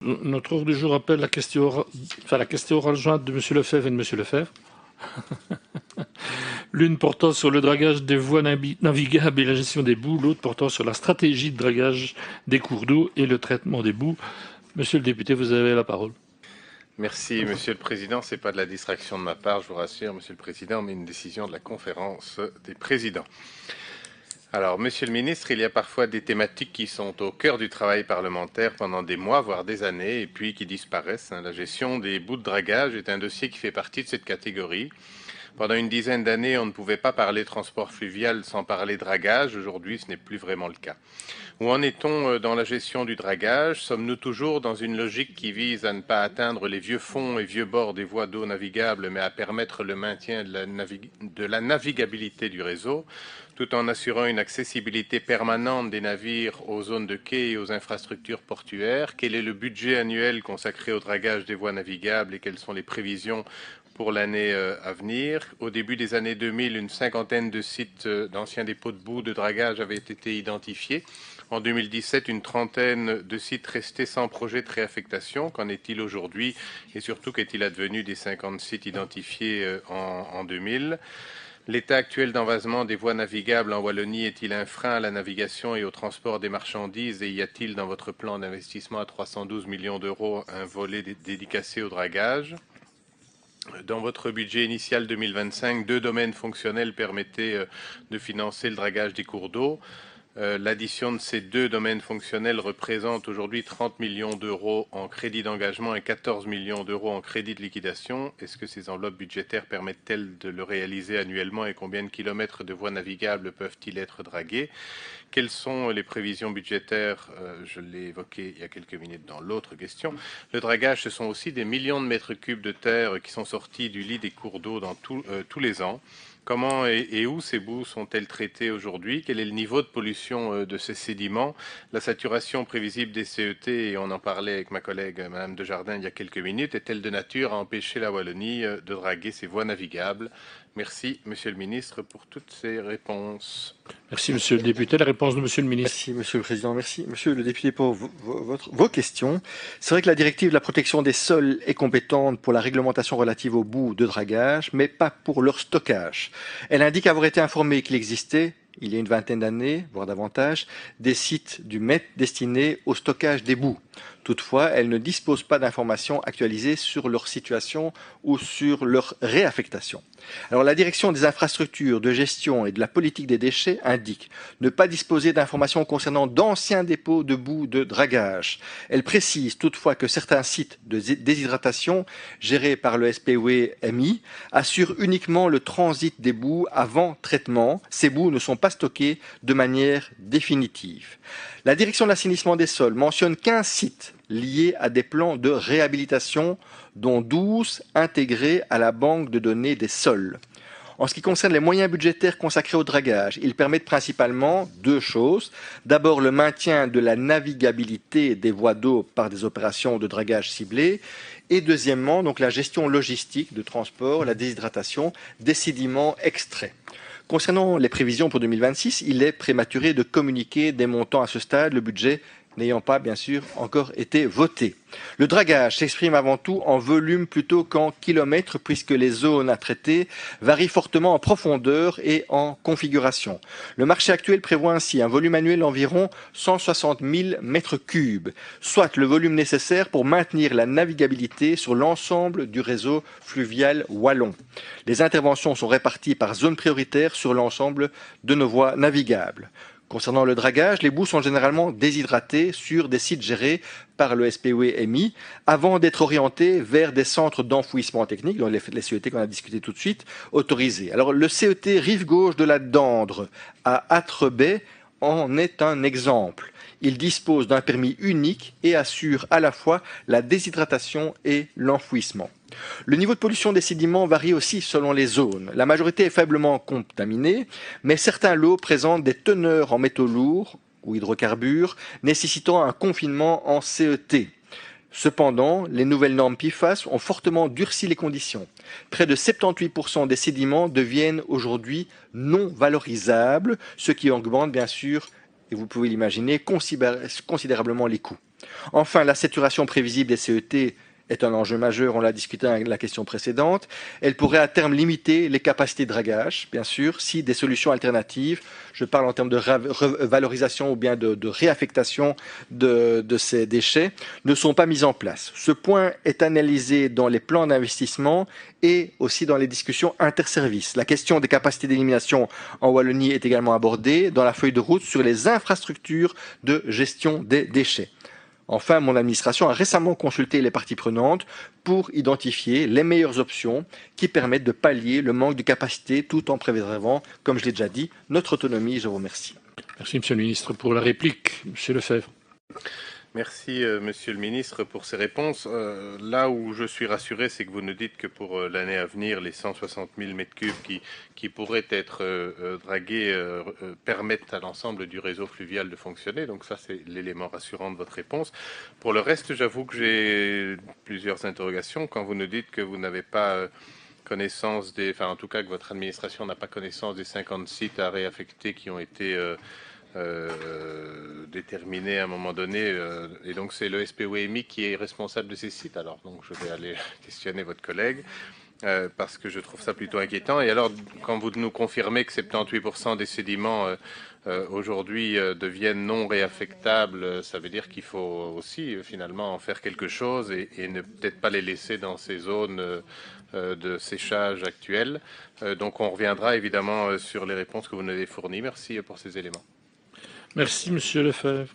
Notre ordre du jour appelle la question orale jointe de M. Lefebvre et de M. Lefebvre. L'une portant sur le dragage des voies navigables et la gestion des boues, l'autre portant sur la stratégie de dragage des cours d'eau et le traitement des boues. Monsieur le député, vous avez la parole. Merci, Monsieur le Président. Ce n'est pas de la distraction de ma part, je vous rassure, Monsieur le Président, mais une décision de la conférence des présidents. Alors, Monsieur le Ministre, il y a parfois des thématiques qui sont au cœur du travail parlementaire pendant des mois, voire des années, et puis qui disparaissent. La gestion des boues de dragage est un dossier qui fait partie de cette catégorie. Pendant une dizaine d'années, on ne pouvait pas parler transport fluvial sans parler dragage. Aujourd'hui, ce n'est plus vraiment le cas. Où en est-on dans la gestion du dragage? Sommes-nous toujours dans une logique qui vise à ne pas atteindre les vieux fonds et vieux bords des voies d'eau navigables, mais à permettre le maintien de la navigabilité du réseau, tout en assurant une accessibilité permanente des navires aux zones de quai et aux infrastructures portuaires? Quel est le budget annuel consacré au dragage des voies navigables et quelles sont les prévisions pour l'année à venir? Au début des années 2000, une cinquantaine de sites d'anciens dépôts de boue de dragage avaient été identifiés. En 2017, une trentaine de sites restaient sans projet de réaffectation. Qu'en est-il aujourd'hui? Et surtout, qu'est-il advenu des 50 sites identifiés en 2000? L'état actuel d'envasement des voies navigables en Wallonie est-il un frein à la navigation et au transport des marchandises? Et y a-t-il dans votre plan d'investissement à 312 millions d'euros un volet dédicacé au dragage? Dans votre budget initial 2025, 2 domaines fonctionnels permettaient de financer le dragage des cours d'eau. L'addition de ces 2 domaines fonctionnels représente aujourd'hui 30 millions d'euros en crédit d'engagement et 14 millions d'euros en crédit de liquidation. Est-ce que ces enveloppes budgétaires permettent-elles de le réaliser annuellement et combien de kilomètres de voies navigables peuvent-ils être dragués? Quelles sont les prévisions budgétaires? Je l'ai évoqué il y a quelques minutes dans l'autre question. Le dragage, ce sont aussi des millions de mètres cubes de terre qui sont sortis du lit des cours d'eau tous les ans. Comment et où ces boues sont-elles traitées aujourd'hui? Quel est le niveau de pollution de ces sédiments? La saturation prévisible des CET, et on en parlait avec ma collègue Madame Desjardins il y a quelques minutes, est-elle de nature à empêcher la Wallonie de draguer ses voies navigables? Merci, Monsieur le Ministre, pour toutes ces réponses. Merci, Monsieur le député. La réponse de Monsieur le ministre. Merci, Monsieur le Président. Merci, Monsieur le député, pour vos questions. C'est vrai que la directive de la protection des sols est compétente pour la réglementation relative aux boues de dragage, mais pas pour leur stockage. Elle indique avoir été informée qu'il existait, il y a une vingtaine d'années, voire davantage, des sites du MET destinés au stockage des boues. Toutefois, elle ne dispose pas d'informations actualisées sur leur situation ou sur leur réaffectation. Alors, la direction des infrastructures de gestion et de la politique des déchets indique ne pas disposer d'informations concernant d'anciens dépôts de boue de dragage. Elle précise toutefois que certains sites de déshydratation gérés par le SPW-MI assurent uniquement le transit des boues avant traitement. Ces boues ne sont pas stockées de manière définitive. La direction de l'assainissement des sols mentionne 15 sites liés à des plans de réhabilitation, dont 12 intégrés à la banque de données des sols. En ce qui concerne les moyens budgétaires consacrés au dragage, ils permettent principalement 2 choses. D'abord, le maintien de la navigabilité des voies d'eau par des opérations de dragage ciblées. Et deuxièmement, donc la gestion logistique de transport, la déshydratation des sédiments extraits. Concernant les prévisions pour 2026, il est prématuré de communiquer des montants à ce stade, le budget n'ayant pas, bien sûr, encore été voté. Le dragage s'exprime avant tout en volume plutôt qu'en kilomètres, puisque les zones à traiter varient fortement en profondeur et en configuration. Le marché actuel prévoit ainsi un volume annuel d'environ 160 000 mètres cubes, soit le volume nécessaire pour maintenir la navigabilité sur l'ensemble du réseau fluvial wallon. Les interventions sont réparties par zone prioritaire sur l'ensemble de nos voies navigables. Concernant le dragage, les boues sont généralement déshydratées sur des sites gérés par le SPW-MI avant d'être orientées vers des centres d'enfouissement technique, dont les CET qu'on a discuté tout de suite, autorisés. Alors le CET rive gauche de la Dandre à Âtre-Bay en est un exemple. Il dispose d'un permis unique et assure à la fois la déshydratation et l'enfouissement. Le niveau de pollution des sédiments varie aussi selon les zones. La majorité est faiblement contaminée, mais certains lots présentent des teneurs en métaux lourds ou hydrocarbures, nécessitant un confinement en CET. Cependant, les nouvelles normes PFAS ont fortement durci les conditions. Près de 78% des sédiments deviennent aujourd'hui non valorisables, ce qui augmente bien sûr, et vous pouvez l'imaginer, considérablement les coûts. Enfin, la saturation prévisible des CET est un enjeu majeur, on l'a discuté dans la question précédente. Elle pourrait à terme limiter les capacités de dragage, bien sûr, si des solutions alternatives, je parle en termes de valorisation ou bien de réaffectation de ces déchets, ne sont pas mises en place. Ce point est analysé dans les plans d'investissement et aussi dans les discussions interservices. La question des capacités d'élimination en Wallonie est également abordée dans la feuille de route sur les infrastructures de gestion des déchets. Enfin, mon administration a récemment consulté les parties prenantes pour identifier les meilleures options qui permettent de pallier le manque de capacité tout en préservant, comme je l'ai déjà dit, notre autonomie. Je vous remercie. Merci, Monsieur le Ministre. Pour la réplique, Monsieur Lefebvre. Merci, Monsieur le Ministre, pour ces réponses. Là où je suis rassuré, c'est que vous nous dites que pour l'année à venir, les 160 000 m3 qui pourraient être dragués permettent à l'ensemble du réseau fluvial de fonctionner. Donc ça, c'est l'élément rassurant de votre réponse. Pour le reste, j'avoue que j'ai plusieurs interrogations. Quand vous nous dites que vous n'avez pas connaissance en tout cas que votre administration n'a pas connaissance des 50 sites à réaffecter qui ont été déterminé à un moment donné, et donc c'est le SPOMI qui est responsable de ces sites. Alors donc je vais aller questionner votre collègue parce que je trouve ça plutôt inquiétant. Et alors quand vous nous confirmez que 78% des sédiments aujourd'hui deviennent non réaffectables, ça veut dire qu'il faut aussi finalement en faire quelque chose et ne peut-être pas les laisser dans ces zones de séchage actuelles. Donc on reviendra évidemment sur les réponses que vous nous avez fournies. Merci pour ces éléments. Merci, Monsieur Lefebvre.